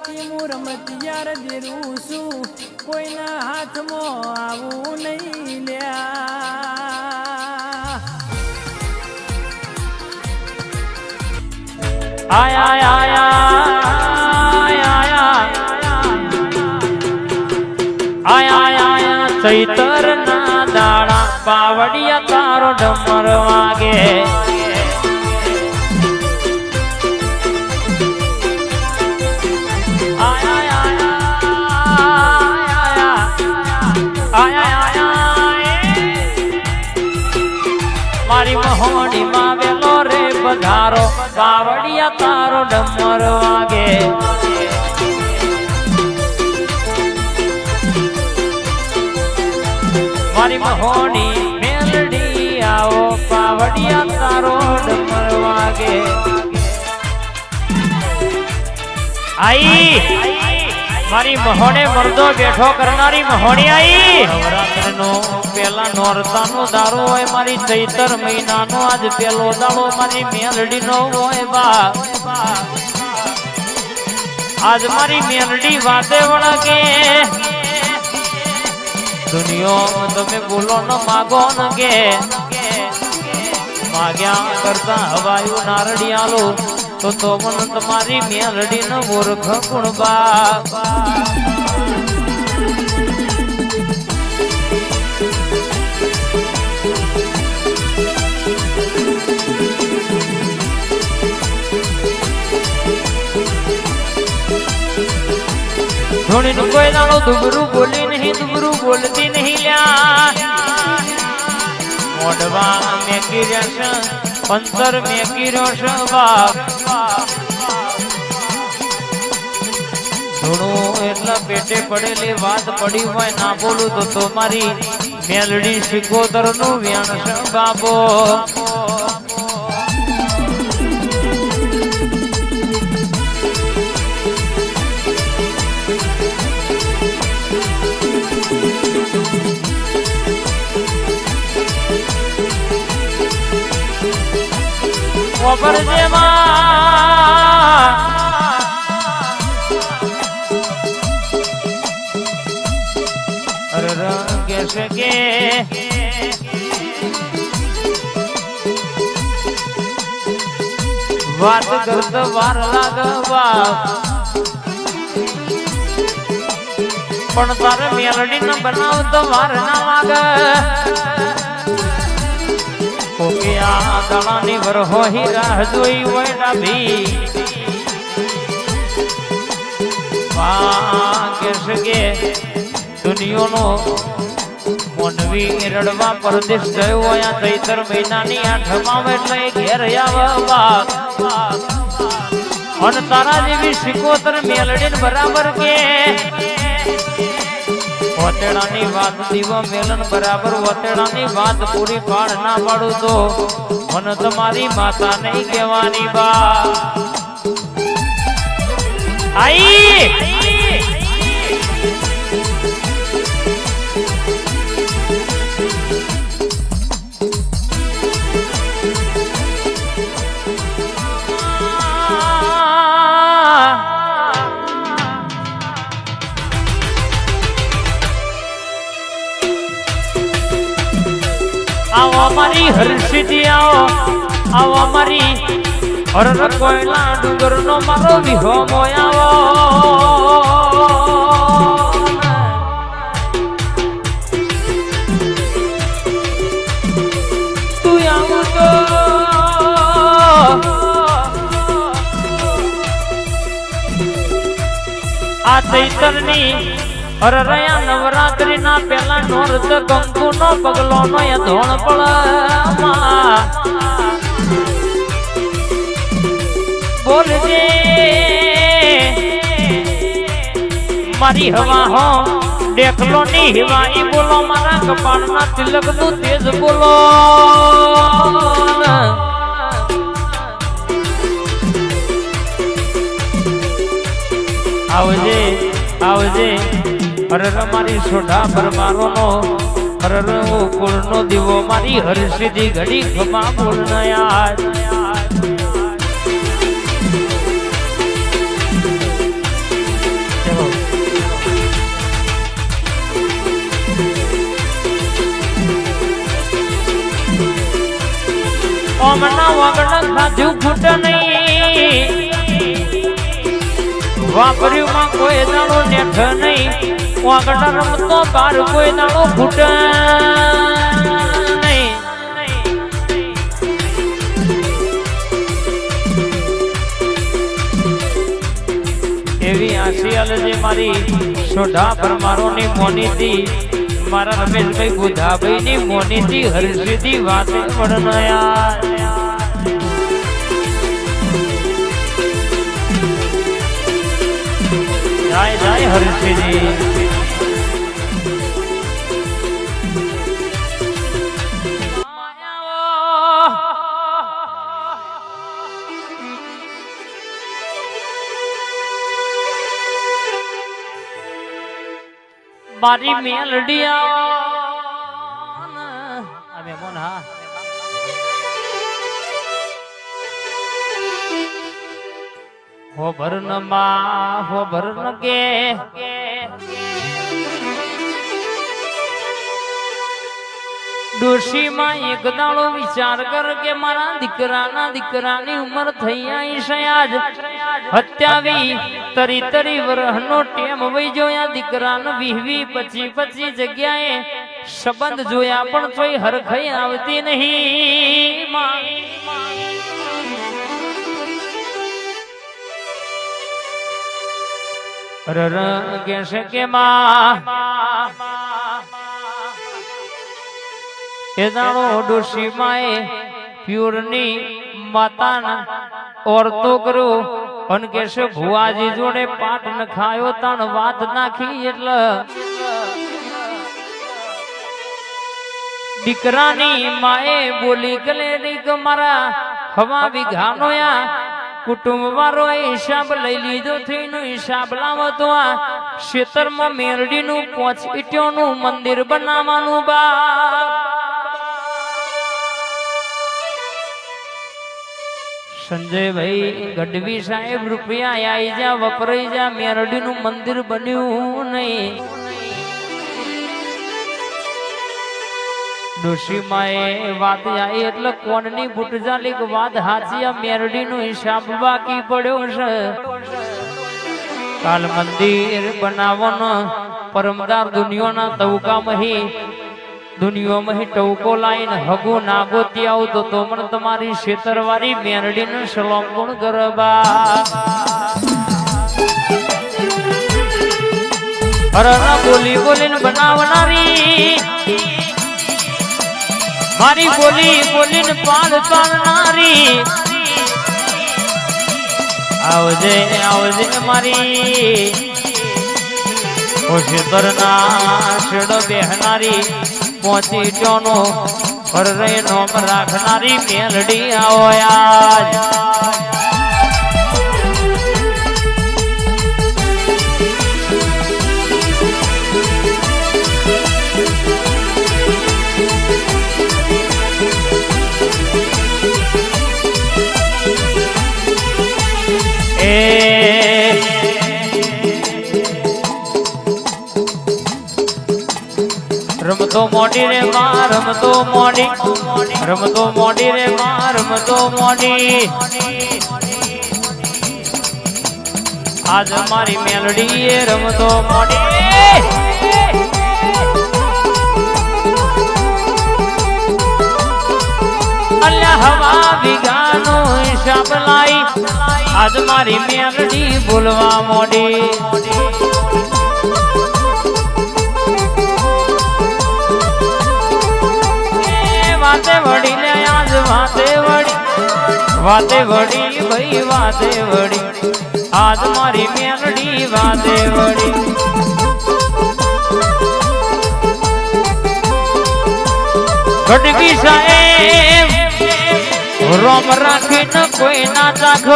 હું રમતિયાર દેરું છું કોઈના હાથમાં આવું નહીં લ્યા આયા આયા ચૈતર ના દાડા પાવડિયા તારો ડમર વાગે મારી મહોણી માં વેલો રે પધારો પાવડિયા તારો ડમર વાગે મારી મહોણી મેલડી આવો પાવડિયા તારો ડમર વાગે આઈ મારી મહોણે મરદો બેઠો કરનારી મહોણી આઈ નવરાત્રનો પેલા નોરતાનો દારો હોય મારી ચૈતર મહિનાનો આજ પેલો દાડો મારી મેલડીનો હોય બા આજ મારી મેલડી વાતે વળગે દુનિયા તમે બોલો ન માગો ન કે માગ્યા કરતા હવાયું નારડિયાલો તો મન તમારી મેલડી ન મૂર્ખ ગુણબા ધોણી નું કોઈ દાડો દુબરું બોલી નહીં દુબરું બોલતી નહીં લ્યા મોઢવા મેં કિર્યા અંતર મેં કિર્યો છે બાપ ધૂણું એટલા પેટે પડેલી વાત પડી હોય ના બોલું તો મારી મેલડી શિકોતર નું વ્યાણ છે બાબો પર જેમાં રંગે શકે વાત કરતો વાર લાગવા પણ તારે મેલડી ન બનાવતો વાર ના લાગે કોકે આ દળાની વરહો રાહ જોઈ હોય ડાભી વાગે સગે દુનિયાનો મોનવી રડવા પરદેશ ગયો હોય ચૈતર મહિનાની આઠમાં એટલે ઘેર આવવા અને તારા જેવી શિકોતર મેલડીન બરાબર કે વતેડાની વાત દીવો મેલન બરાબર વતેડાની વાત પૂરી પાડ ના પાડું તો મને તમારી માતા નહીં કહેવાની બા આઈ આવો મારી હર્ષિતી આવો મારી હરર કોયલા ડુંગર નો મારો વિહો મોયાવો તું આવું તો આ ચૈતરની અરરયા નવરાત્રી ના પેલા નોરત કંકુ નો પગલો નો ધોણ પળમાં બોલજે મારી હવા હો દેખલો ની હિવાઈ બોલો મારા કપાળ ના તિલક નું તેજ બોલો આવજે આવજે હરર મારી સોઢા પરમારો નો હરર કુળ નો દીવો મારી હર્ષિદી ઘડી ખમા બોલ નયા ઓમના વગડ સાધુ ફૂટ નહીં વાપર્યું માં કોઈ દાડો નેઠ નહીં વગડ રમતો બાર કોઈ દાડો ફૂટ નહીં એવી આશિયાલ જે મારી સોઢા પરમારોની મોનીથી મારા રમેશભાઈ બુધાભાઈ ની મોનીથી હર્ષિથી વાત પડનયા જાય જાય હર્ષિજી મારી મેલડિયા મેમોન હા હો ભરન માં હો ભરન કે ડોશી માં એક દાડો વિચાર કર કે મારા દીકરાની ઉંમર થઈ આઈ છે આજ 27 તરી વર્ષનો ટેમ વઈ જોયા દીકરાનો 20-25 જગ્યાએ સંબંધ જોયા પણ કોઈ હરખઈ આવતી નહીં રર કેશે કે માં એ દાડો ડોશી માએ પ્યુરની માતાના ઓરતો કર્યો અને કેશે ભુવાજી જોડે પાઠ ન ખાયો તણ વાત નાખી એટલે દીકરાની માએ બોલી ગલે કે મારા હવા વિઘાનો આ કુટુંબ વાળો હિસાબ લઈ લીધો થઈનો હિસાબ લાવો તો આ ક્ષેત્રમાં મેરડીનું 5 ઈંટોનું મંદિર બનાવવાનું બા સંજયભાઈ ગઢવી સાહેબ રૂપિયા આવી જા વપરાઈ જા મેરડીનું મંદિર બન્યું નહીં ડોશી માએ વાત આવી એટલે કોણની બુટજાલિક વાત હાચી આ મેરડીનો હિસાબ બાકી પડ્યો છે કાલ મંદિર બનાવવાનો પરમદાર દુનિયાના તવકામહી દુનિયામાં ટવકો લાઈને હગુ નાગોતી આવતો તો મને તમારી શેતરવારી મેરડીને સલામ કોણ ગરબા હરના બોલી બોલીને બનાવનારી મારી બોલી બોલીને પાલ પાડનારી આવજે આવજે મારી શેતરના શેડો બેહનારી 5 ઈંટોનો હરરે નોમ રાખનારી મેલડી આવો આજ રમતો મોડી રે માં રમતો મોડી રે માં રમતો મોડી આજ મારી મેલડી એ રમતો મોડી અલ્યા હવા વિગાનો હિસાબ લાઈ આજ મારી મેલડી બોલવા મોડી વાતે વડી લે આજ વાતે વડી ભાઈ વાતે વડી આજ મારી મેલડી વાતે વડી ગઢવી સાહેબ રોમ રાખીને કોઈ ના ચાખ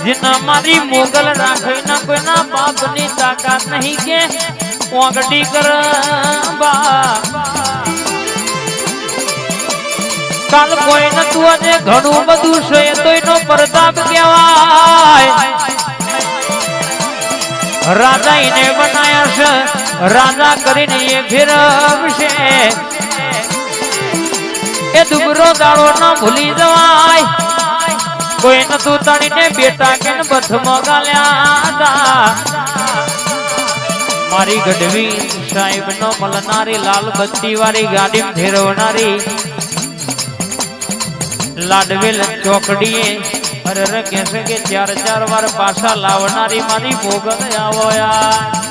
જેના મારી મોગલ રાખીને કોઈના બાપની તાકાત નહીં કે ઓગડી કર બા કાલ કોઈ નતું અને ઘણું બધું છે તો એનો પ્રતાપ કહેવાય રાજા એને બનાયા છે રાજા કરીને એ ફેરવશે એ દુબ મધુરો દાડો ના ભૂલી જવાય કોઈ નતું તણીને બેટા કે બથમાં ગાલ્યા હતા મારી ગઢવી સાહેબ નો મળનારી લાલ બત્તી વાળી ગાડી ફેરવનારી લાડવેલ ચોકડીએ અરે કે 4 વાર પાછા લાવનારી મારી મોગલ આવો યાર